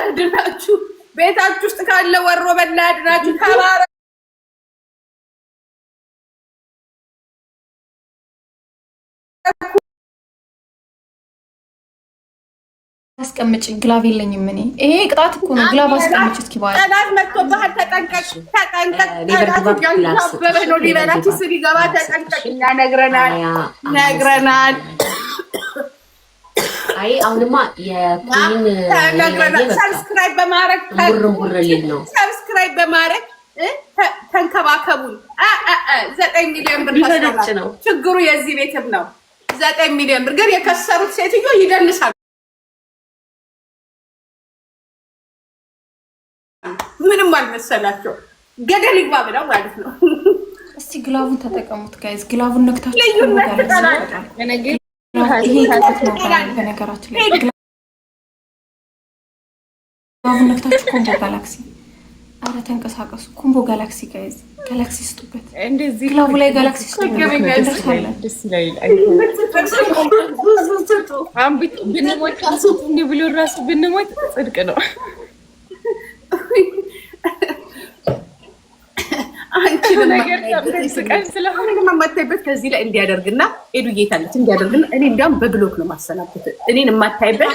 ያድናችሁ። ቤታችሁ ውስጥ ካለ ወሮ በላ ያድናችሁ። ተባረ አስቀምጪኝ። ግላቭ የለኝም እኔ። ይሄ ቅጣት እኮ ነው። ግላቭ አስቀምጪ እስኪ ባል ጠላት መጥቶብሃል። ተጠንቀቅ፣ ተጠንቀቅ። ጠላት ያንሳበበ ነው ሊበላችሁ ሲገባ ተጠንቀቅ። እኛ ነግረናል። አይ አሁንማ የኩዊን ሰብስክራይብ በማድረግ ነው። ሰብስክራይብ በማድረግ ተንከባከቡን። 9 ሚሊዮን ብር ነው ችግሩ። የዚህ ቤትም ነው 9 ሚሊዮን ብር ግን የከሰሩት ሴትዮ ይደንሳሉ። ምንም አልመሰላቸው። ገደል ይግባ ብለው ማለት ነው። እስቲ ግላቡን ተጠቀሙት ጋይዝ። ግላቡን ነክታችሁ ልዩነት ተጣላል። ይሄ ቅጣት ነው በነገራችን ላይ። ግላቡን ነክታችሁ ኮምቦ ጋላክሲ፣ አረ ተንቀሳቀሱ። ኮምቦ ጋላክሲ ጋይዝ፣ ጋላክሲ ስጡበት። እንደዚህ ግላቡ ላይ ጋላክሲ ስጡበት። ደስ ይላል። ብንሞት አስጡ እንዲህ ብሎ ራሱ ብንሞት ጽድቅ ነው። አንቺ ነገር ተብስቀን ስለሆነ ማማታይበት ከዚህ ላይ እንዲያደርግና ኤዱ ጌታለች እንዲያደርግና እኔ እንዲያውም በብሎክ ነው ማሰናበት። እኔን የማታይበት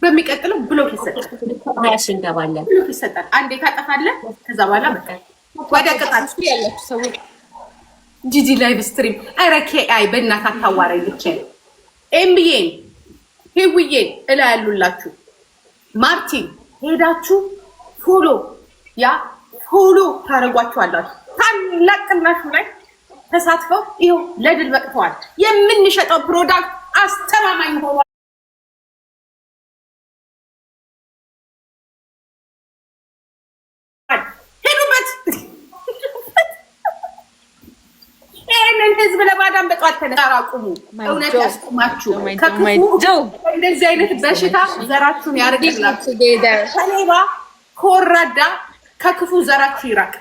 በሚቀጥለው ብሎክ ይሰጣል። ሀያሽ እንገባለን። ብሎክ ይሰጣል። አንዴ ካጠፋለህ ከዛ በኋላ በቃ ወደ ቅጣት ያላችሁ ሰዎች ጂጂ ላይቭ ስትሪም አረኬ አይ በእናት አታዋራኝ ብቻ ኤምቢኤን ሄውዬን እላ ያሉላችሁ ማርቲን ሄዳችሁ ፎሎ ታረጓቸዋላችሁ። ታላቅ ቅናሹ ላይ ተሳትፈው ይኸው ለድል በቅተዋል። የምንሸጠው ፕሮዳክት አስተማማኝ ሆኗል። ሄዱበት። ይህንን ህዝብ ለማዳን በጧት ተነራቁሙ። እውነት ያስቁማችሁ። ከክፉ እንደዚህ አይነት በሽታ ዘራችሁን ያርቅላችሁ። ከሌባ ከወራዳ ከክፉ ዘራችሁ ይራቅ።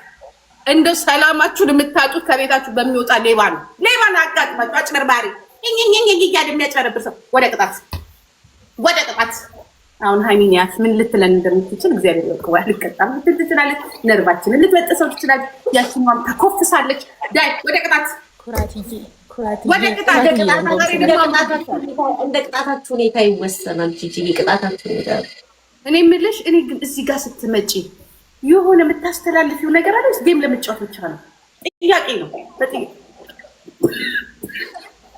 እንደው ሰላማችሁን የምታጡት ከቤታችሁ በሚወጣ ሌባ ነው። ሌባን አጋጥማችሁ አጭበርባሪ እያለ የሚያጭበረብር ሰው ወደ ቅጣት። አሁን ሀይሚኒያት ምን ልትለን እንደምትችል እግዚአብሔር ይወቀው። ልትቀጣም ትችላለች፣ ነርቫችንን ልትበጥሰው ትችላለች። ያችኛዋም ተኮፍሳለች። ዳይ ወደ ቅጣት ወደ ቅጣት። እንደ ቅጣታችሁ ሁኔታ ይወሰናል። ጂጂ ቅጣታችሁ ሁኔታ እኔ የምልሽ እኔ ግን እዚህ ጋር ስትመጪ የሆነ የምታስተላልፊው ነገር አለ? ጌም ለመጫወት ብቻ ነው? ጥያቄ ነው።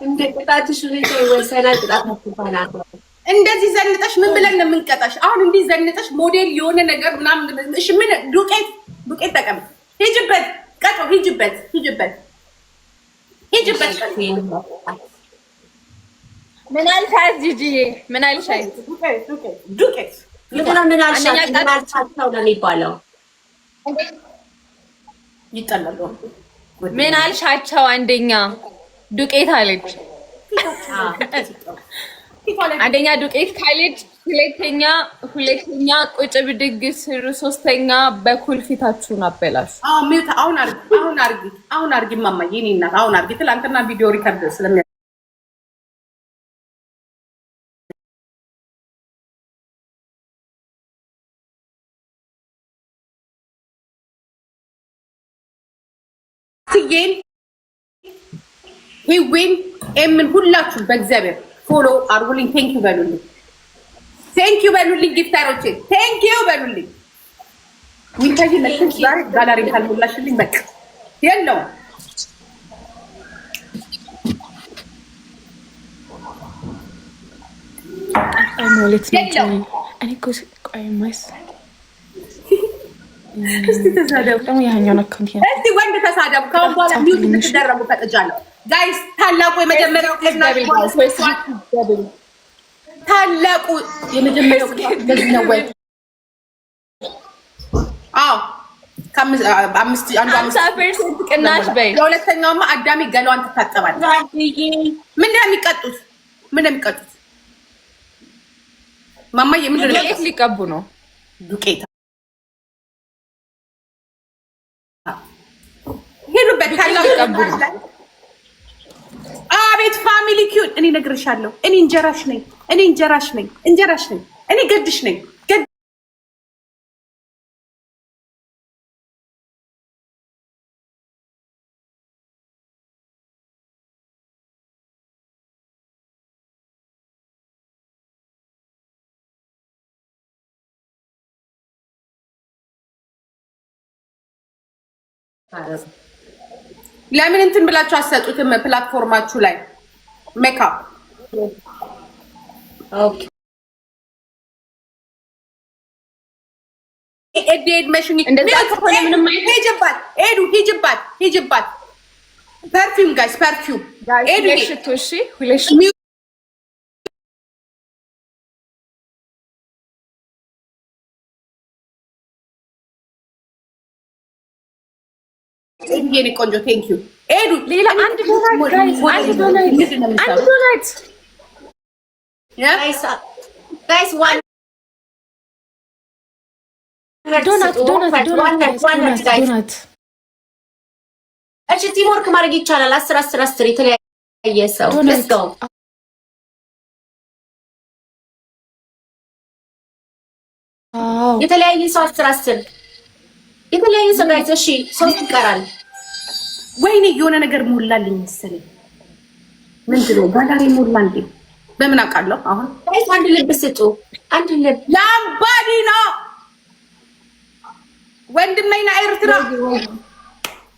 እንደ ቅጣትሽ ሁኔታ ይወሰናል። ቅጣታችሁ ባላል እንደዚህ ዘንጠሽ ምን ብለን ነው የምንቀጣሽ? አሁን እንዲህ ዘንጠሽ ሞዴል የሆነ ነገር ምናምን እሺ፣ ምን ዱቄት ተቀም ሂጅበት፣ ቀጦ ሂጅበት። ምን አልሻት ጂጂዬ? ምን አልሻት? ዱቄት ምን አልሻቸው ነው የሚባለው? ይጠላሉ። ምን አልሻቸው? አንደኛ ዱቄት አለች። አንደኛ ዱቄት ካለች፣ ሁለተኛ ቁጭ ብድግ ስሩ፣ ሶስተኛ በኩል ፊታችሁን አበላሹ። አሁን አርጊ ማማዬ፣ የኔ እናት አሁን አርጊ። ትላንትና ቪዲዮ ሪከርድ ስለሚያ ትዬን ሂዊን ኤምን ሁላችሁ በእግዚአብሔር ፎሎ አርጉልኝ። ቴንኪዩ በሉልኝ። ጊፍታሮቼ ቴንኪዩ በሉልኝ። ዊንታጅ ለክንች ዛሬ ጋላሪ ካልሞላሽልኝ በቃ የለውም። እስቲ ተሳደቡ። እስቲ ወንድ ተሳደቡ። ከአሁን በኋላ ሚውት እንድትደረጉ ፈቅጃለሁ። ጋይስ ታላቁ የመጀመሪያው እንደዚህ ነው ወይ? አዎ ከአምስት ቅናሽ በይ። የሁለተኛውማ አዳሚ ገላዋን ትታጠባለች። ምንድን ነው የሚቀጡት? ማማዬ ምንድን ነው ሊቀቡ ነው? ዱቄት ሄዱበት። ሊቀቡ ነው። አቤት ፋሚሊ ኪዩን። እኔ እነግርሻለሁ። እኔ እንጀራሽ ነኝ። እኔ ገድሽ ነኝ። ለምን እንትን ብላችሁ አሰጡትም? ፕላትፎርማችሁ ላይ ሜካፕ ኦኬ ኤድ መሽኝ እንደዛ ከሆነ ምንም ሂጅባት፣ ኤዱ ሂጅባት። ፐርፊውም ጋይስ ፐርፊውም ኤዱ ሽቶ እሺ፣ ሁለሽ የኔ ቆንጆ ቴንክ ዩ ኤዱ። ሌላ አንድ ዶናት ጋይስ፣ አንድ ዶናት ጋይስ ዋን ዶናት። እሺ ቲምወርክ ማድረግ ይቻላል። 10 የተለያየ ሰው let's go የተለያየ ሰው 10 የተለያየ ሰው ጋይስ። እሺ 3 ይቀራል። ወይኔ የሆነ ነገር ሞላልኝ መሰለኝ። ምንድን ነው ባላሪ ሞላ እንዴ? በምን አውቃለሁ? አሁን ጋይስ አንድ ልብ ስጡ። አንድ ልብ ላምባዲ ነው ወንድሜና ኤርትራ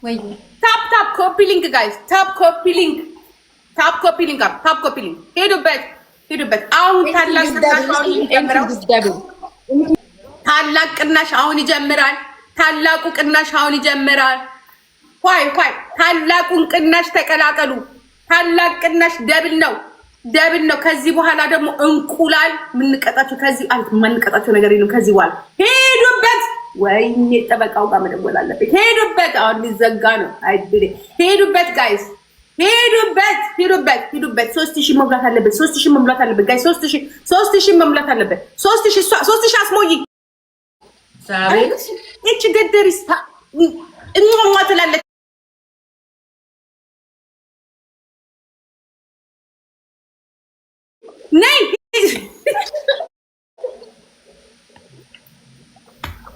ወይ ታፕ ኮፒ ሊንክ ጋይስ፣ ታፕ ኮፒ ሊንክ። ሄዱበት። አሁን ታላቅ ቅናሽ አሁን ይጀምራል። ታላቁ ቅናሽ አሁን ይጀምራል። ኳይ ታላቁን ቅናሽ ተቀላቀሉ። ታላቅ ቅናሽ ደብል ነው። ከዚህ በኋላ ደግሞ እንቁላል ምንቀጣቸው ነገር የለም ከዚህ በኋላ ሄዱበት። ወይኔ ጠበቃው ጋር መደወል አለበት። ሄዱበት። አሁን ሊዘጋ ነው። አይድል ሄዱበት ጋይስ፣ ሄዱበት። 3000 መሙላት አለበት። 3000 መሙላት አለበት ጋይስ። 3000 መሙላት አለበት። 3000 አስሞይ ዛሬ እቺ ገደሪስ እንሟሟ ትላለች። ነይ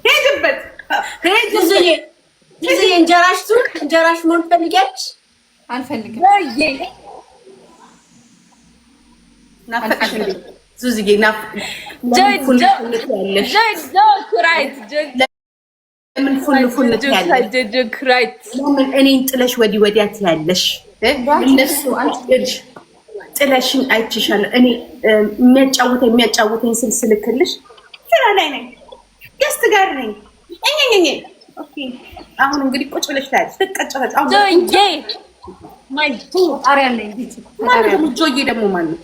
ሄድበት። እንጀራሽ ምን ትፈልጊያለሽ? አልፈልግም። ናፈቀሽ እንዴ ዙዝዬ? ለምን እኔን ጥለሽ ወዲያ ትያለሽ? እነሱ ጥለሽኝ አይችሻለሁ። እኔ የሚያጫውተኝ ስልክልሽ ስራ ላይ ነኝ፣ ገስት ጋር ነኝ። ኦኬ አሁን እንግዲህ ቁጭ ብለሽ ታያለሽ። ትቀጨረጭ አሁን ጆዬ ደግሞ ማለት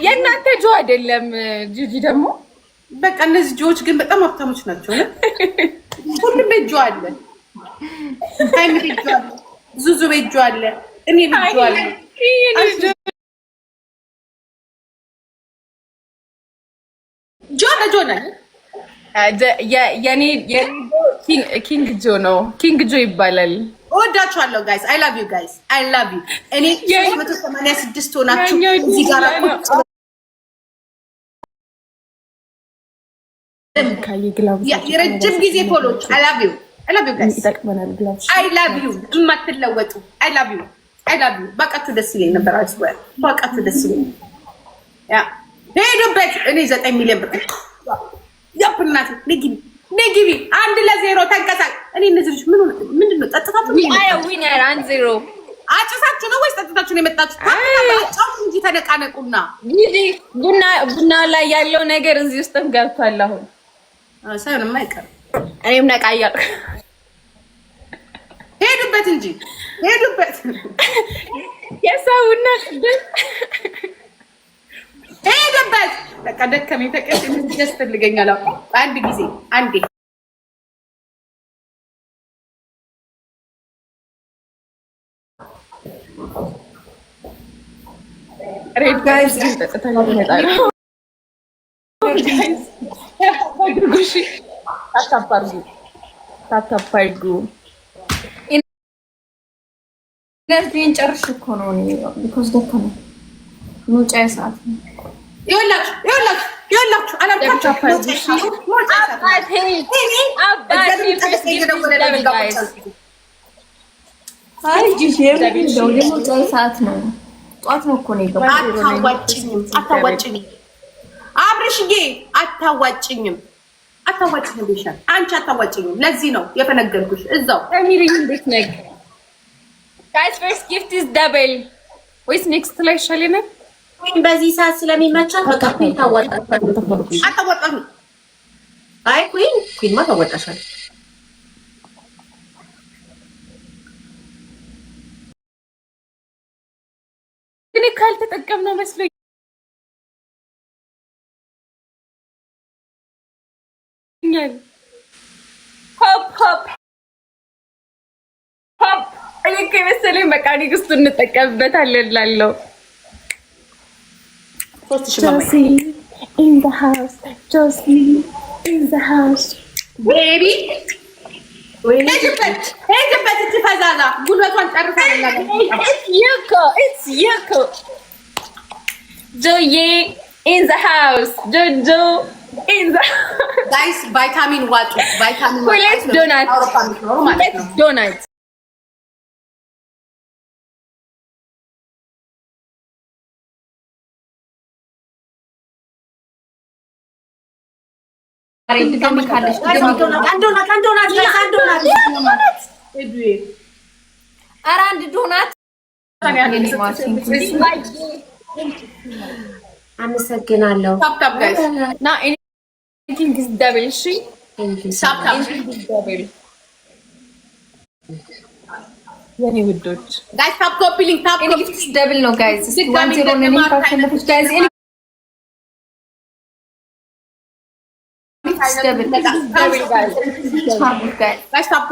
የእናንተ ጆ አይደለም። ጂጂ ደግሞ በቃ እነዚህ ጆዎች ግን በጣም ሀብታሞች ናቸው። ሁሉም ቤት ጆ አለ። ሃይሚ ቤት ጆ አለ። ዙዙ ቤት ጆ አለ። እኔ ቤት ጆ አለ። ጆ ለጆ ነኝ። የኔ ኪንግ ጆ ነው። ኪንግ ጆ ይባላል። እወዳችኋለሁ ጋይስ። አይ ላቭ ዩ ጋይስ። አይ ላቭ ዩ። እኔ 386 ሆናችሁ እዚህ ጋር የረጅም ጊዜ ፎሎች አይ ላቭ ዩ። አይ ላቭ ዩ ጋይስ። አይ ላቭ ዩ። የማትለወጡ አይ ላቭ ዩ። በቃችሁ ደስ ይለኝ ነበር። አስበል በቃችሁ ደስ ይለኝ። ያ ሄዱበት። እኔ 9 ሚሊዮን ብር ያፕናት ነግቢ 1-0 ተንቀሳቅ። እኔ እነዚህ ልጅ ምንድን ነው ጠጥታችሁ? ዊነር 1-0 አጭሳችሁ ነው ወይስ ጠጥታችሁ ነው የመጣችሁት? ታጫው እንጂ ተነቃነቁና ቡና ላይ ያለው ነገር እዚህ ውስጥም ገብቷል። አሁን ሳይሆንማ አይቀርም። እኔም ነቃ እያልኩ ሄዱበት እንጂ ሄዱበት። የሰውና ሄዱበት። በቃ ደከመኝ ተቀጥ ምን ያስፈልገኛል? አንድ ጊዜ አንዴ ሬድ ጋይስ ታታፓርጉ ኢነርጂን ጨርሽ እኮ ነው። ቢኮዝ ደከመኝ ሙጫ ሰዓት ይኸውላችሁ አላልኳችሁ ሰዓት ነው። ጠዋት ነው እኮ ነው የገባው። አታዋጭኝም አብርሽዬ፣ አታዋጭኝም ብሻል። አንቺ አታዋጭኝም። ለዚህ ነው የፈነገልኩሽ እዛው አሚሪን እንዴት ነህ? ጋይስ ፈርስት ጊፍት ኢዝ ደብል ወይስ ኔክስት ላይ ይሻለናል? በዚህ ሰዓት ስለሚመቻት በቃ ኩን ታዋጣታለች። አታዋጣም። አይ ኩንማ ታዋጣሻለች። ግን ካልተጠቀምነው መስሎኝ ሆፕ እኔ መሰለኝ በቃ ንግስቱ እንጠቀምበታለን እላለሁ። Josie in the house, Josie in the house, baby. ሄጅበት እቺ ፈዛዛ ጉልበቷን ጨርሳለች። It's Yuko. Joye in the house, Jojo in the house. Guys, vitamin ዋጡ። ሁለት ዶናት አንድ ዶናት አመሰግናለሁ። የኔ ውዶች ጋይስ ታፕ ኮፒ ሊንክ ደብል ነው ጋይስ።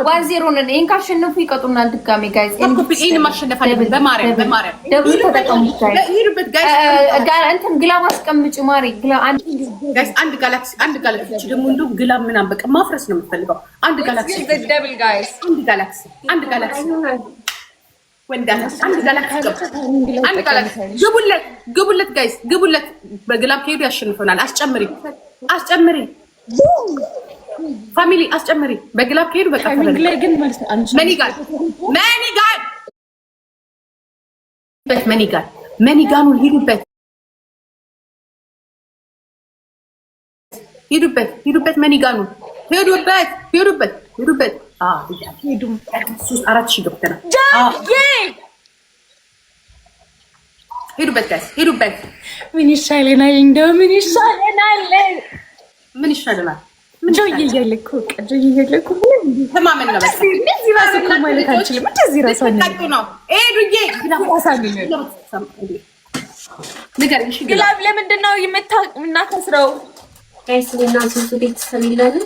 ዋን ዜሮ ነን። ይሄን ካሸነፉ ይቀጡናል ድጋሜ ጋይስ። ይሄን ማሸነፍ አለብን። በማርያም ደብሉ ተጠቀሙት ጋይስ። እንትን ግላብ አስቀምጪ ማሪ። ግላብ አንድ ጋላክሲ ደግሞ እንደው ግላብ ምናምን በቃ ማፍረስ ነው የምትፈልገው። አንድ ጋላክሲ ግቡለት ጋይስ፣ ግቡለት። በግላብ ከሄዱ ያሸንፈናል። አስጨምሪ ፋሚሊ አስጨምሪ። በግላብ ከሄዱ በቃ መኒጋኑን ሂዱበት መኒጋኑን ሂዱበት። አራት ሺህ ገብተናል። ሂዱበት ጋይስ ሂዱበት። ምን ይሻለናል? እንደው ምን ይሻለናል? ጆይ እያለ እኮ ተማመን ነው። በቃ እንደዚህ ራሱ እኮ ማለት አንችልም። እንደዚህ ራሱ ነው። ግላብ ለምንድን ነው የምናከስረው? ጋይስና ሱሱ ቤተሰብ ይላል።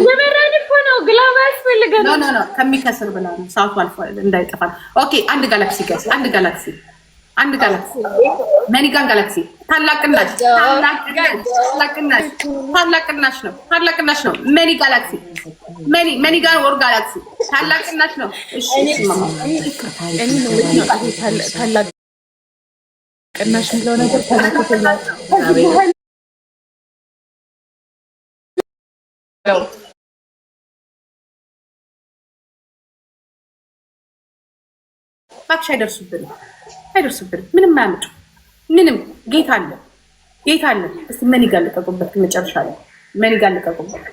የመራን እኮ ነው። ግላብ ያስፈልገናል። ኖ ከሚከስር ብላ ነው። ሰዓቱ አልፏል እንዳይጠፋል። ኦኬ አንድ ጋላክሲ ጋይስ፣ አንድ ጋላክሲ መኒጋን ጋላክሲ ታላቅናሽ ነው። መኒ ጋላክሲ መኒጋን ወር ጋላክሲ ታላቅናሽ ነው። እሺ ታላቅናሽ የሚለው ነገር ተመልክተኛል። ባክሽ አይደርሱብንም። ምንም አያመጡ። ምንም ጌታ አለ። እስቲ መኒጋን ልቀቁበት። መጨረሻ ላይ መኒጋን ልቀቁበት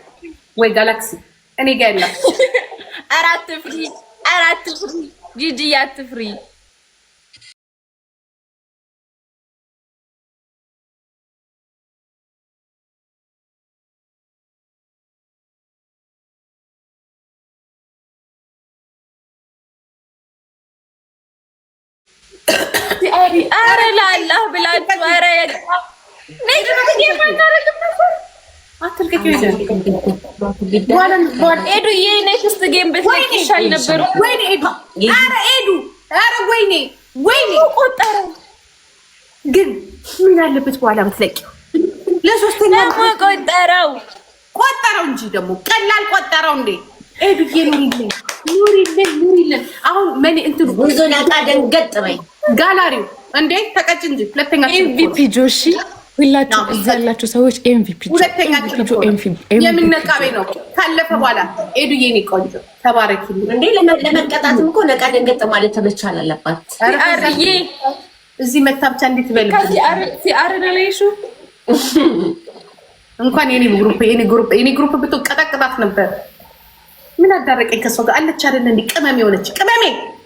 ወይ ጋላክሲ እኔ ጋር ያለ አራት ፍሪ ጂጂ አትፍሪ። ኧረ ለአላህ ብላችሁ ኧረ ኤዱዬ ኔክስት ጌም ብትለቅ ይሻል ነበር። ወይኔ ቆጠረው ግን ምን አለበት በኋላ ብትለቂው። ለሶስተኛ ቆጠረው እንጂ ደግሞ ቀላል ቆጠረው እንዴ። ኤዱዬ ኑሪልን። አሁን ምን እንትን ብዙ ነቃ ደንገጥ በይ ጋላሪው እንዴ ተቀጭ እንጂ ሁለተኛ ኤምቪፒ ጆሺ ሁላችሁ እዛ ያላችሁ ሰዎች ኤምቪፒ ሁለተኛ የምነቃቤ ነው። ካለፈ በኋላ ኤዱዬ የኔ ቆንጆ ተባረኪልኝ። እንዴ ለመቀጣትም እኮ ነቃ ደንገጥ ማለት ተመቻል አለባት። አርዬ እዚህ መታ ብቻ እንዴት በል ሲአረና ላይሹ እንኳን የኔ ግሩፕ ብትቀጠቅጣት ነበር። ምን አዳረቀኝ ከሷ ጋር አለች አይደል እንዴ? ቅመም የሆነች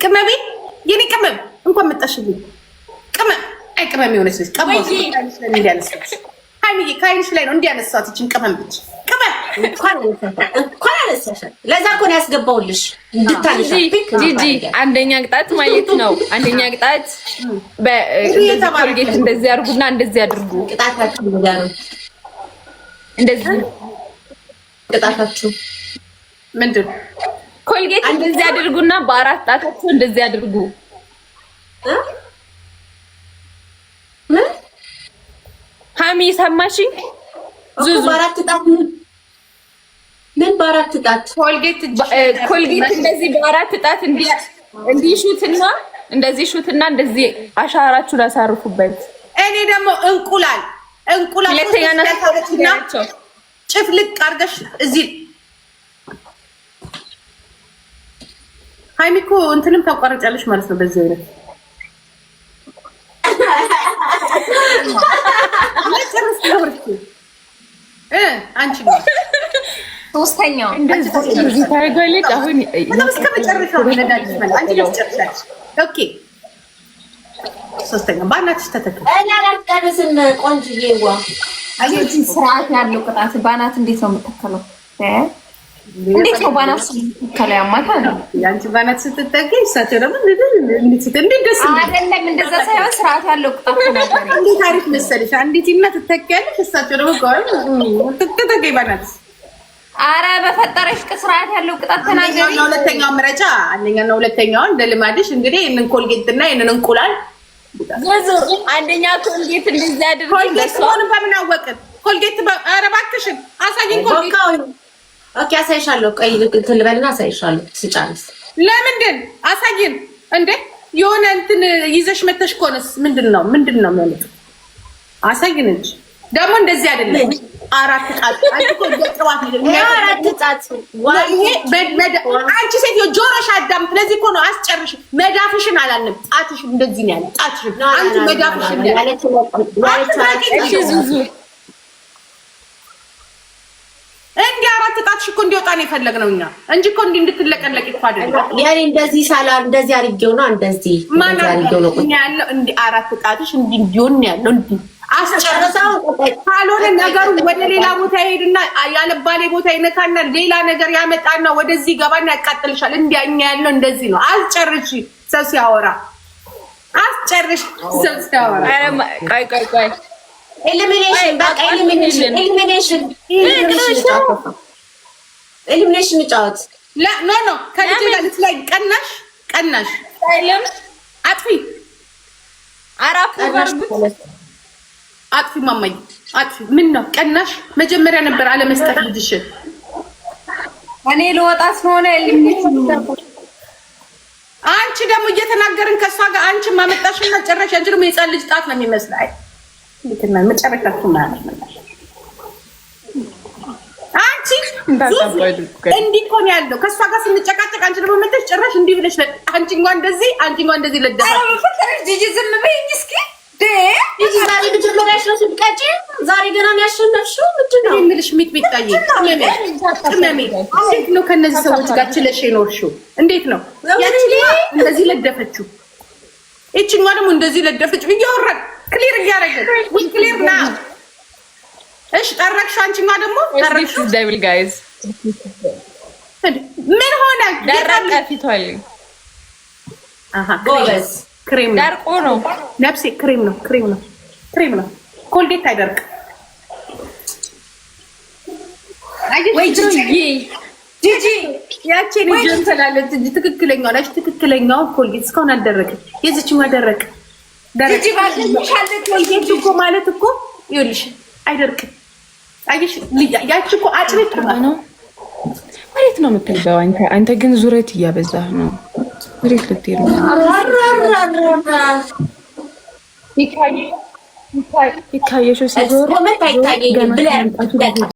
ቅመሜ የኔ ቅመም እንኳን መጣሽልኝ። ቅመም የሆነች ልጅ ሃይሚዬ ከአይንሽ ላይ ነው እንዲያነሳት ይችን ቅመም ልጅ እንኳን አነሳሻል። ለዛ እኮ ነው ያስገባውልሽ እንድታነሳ። ጂጂ አንደኛ ቅጣት ማለት ነው። አንደኛ ቅጣት በኮልጌት እንደዚህ አድርጉና እንደዚህ አድርጉ። ቅጣታችሁ ነው እንደዚህ ቅጣታችሁ ምንድን ኮልጌት እንደዚህ አድርጉና በአራት ጣታችሁ እንደዚህ አድርጉ። ምን ሃሚ ሰማሽኝ? ዙዙ በአራት ጣት ምን በአራት ጣት ኮልጌት እንደዚህ በአራት ጣት እንዲሹትና እንደዚህ ሹትና እንደዚህ አሻራችሁን አሳርፉበት። እኔ ደግሞ እንቁላል ሁለተኛ ናቸው ጭፍልቅ አድርገሽ እዚህ ሃይሚ እኮ እንትንም ታቋርጫለሽ ማለት ነው። በዚህ አይነት አንቺ ነው ሶስተኛው እንደዚህ ታደርጋለች። አሁን እስከ መጨረሻው ነዳጅ ማለት አንቺ ልትጨርሻለሽ። ኦኬ ሶስተኛው ባናትሽ ተተከለ እና ላስቀርስን ቆንጆዬዋ አየጂ ስርዓት ያለው ቅጣት ባናት እንዴት ነው የምትከለው? እንዴት ነው ባናት ስትከለው? ያማታ ነው ያንቺ ባናት ስትተከለ እሳቸው ደግሞ እንዴት ደስ አይደለም። እንደዛ ሳይሆን ስርዓት ያለው ቅጣት ነገር እንዴት አሪፍ መሰለሽ። አንዲት እና ትተከያለሽ፣ እሳቸው ደግሞ ትተከይ ባናት። አረ በፈጠረሽ ስርዓት ያለው ቅጣት ተናገሪ። ሁለተኛው ምረጫ አንደኛና ሁለተኛው እንደ ልማድሽ እንግዲህ ይሄንን ኮልጌትና ይሄንን እንቁላል ዘዙር አንደኛ ኮልጌት እንደዚህ አድርጎ ኮልጌት ሆነ በምን አወቅን? ኮልጌት ኧረ እባክሽን አሳይኝ። ኮልጌት ኦኬ አሳይሻለሁ። ቆይ እንትን ልበልና አሳይሻለሁ ስጫንስ። ለምንድን አሳይን እንዴ? የሆነ እንትን ይዘሽ መተሽ ኮነስ ምንድነው ማለት አሳይን እንጂ ደግሞ እንደዚህ አይደለም። አራት ጣት አንቺ ሴትዮ ጆሮሽ አዳም። ስለዚህ እኮ ነው አስጨርሽ። መዳፍሽን አላለም ጣትሽ እንደዚህ ነው ያለ ጣትሽ። አንቺ መዳፍሽን እንዲህ አራት ጣትሽ እኮ እንዲወጣ ነው የፈለግነው እኛ እንጂ እኮ እንዲህ እንድትለቀለቅ እኮ አይደለም። ያኔ እንደዚህ ሳላል እንደዚህ አድርጌው ነው እንደዚህ አድርጌው ነው ያለው። እንዲህ አራት ጣትሽ እንዲህ እንዲሆን ያለው እንዲህ አስጨርሰው ካልሆነ ነገሩ ወደ ሌላ ቦታ ይሄድና ያለባሌ ቦታ ይነካና ሌላ ነገር ያመጣና ወደዚህ ገባና ያቃጥልሻል። እንዲያኛ ያለው እንደዚህ ነው። አስጨርሽ ሰው ሲያወራ አስጨርሽ ሰው ሲያወራ። ቆይ ኤሊሚኔሽን በቃ ኤሊሚኔሽን ጫወት ኖ ከልጅ ጋር ላይ ቀናሽ አይለም አጥፊ አራፍ ወርብት አጥፊ ማማይ አጥፊ ምን ነው ቀናሽ? መጀመሪያ ነበር አለመስጠት ልጅሽ። እኔ ልወጣ ስለሆነ ኤሊሚኔሽን አንቺ ደግሞ እየተናገርን ከሷ ጋር አንቺ ማመጣሽና ጨረሽ። አንቺ ደግሞ የጻን ልጅ ጣት ነው የሚመስለው። እንትና መጨረሻችሁ ማለት ነው። አንቺ እንዲህ እኮ ነው ያለው። ከሷ ጋር ስንጨቃጨቅ አንቺ ደግሞ መጥተሽ ጭራሽ እንዲህ ብለሽ አንቺ እንኳን እንደዚህ ለደፋ ጂጂ ዝም በይኝ እስኪ። ዛሬ ብትመለሽ ነው ስትቀጪ። ዛሬ ገና ነው ያሸነፍሽው። ምንድን ነው የምልሽ? ሚጥሚጣዬ ቅመሜ እንዴት ነው ከነዚህ ሰዎች ጋር ችለሽ የኖርሽው? እንዴት ነው እንደዚህ ለደፈችው? እቺኛዋ ደግሞ እንደዚህ ለደፈችው። እያወራን ክሊር እያደረገን ወይ ክሊር ና እሺ። ጠረቅሽው። አንቺኛዋ ደግሞ ጠረቅሽው። ዴቪል ጋይዝ ምን ሆነ? ደረቀ ፊቷል። አሃ ጎበዝ ክሬም ደርቆ ነው ነፍሴ። ክሬም ነው። ኮልጌት አይደርቅም። ወይ ጂጂ ያቺ ልጅ እንተላለች እንጂ ትክክለኛው ነሽ። ትክክለኛው ኮልጌት እስካሁን አልደረቀም። የዚችኛው ደረቀ። ጂጂ ባልሻለ ኮልጌት እኮ ማለት እኮ ይኸውልሽ አይደርቅም። አየሽ ያቺ እኮ አጭቤት ነው ማለት ነው የምትልበው። አንተ ግን ዙረት እያበዛህ ነው። ወዴት ልትሄድ ነው? ይካየሽው ሲዞር ኮመንት አይታየኝም ብለህ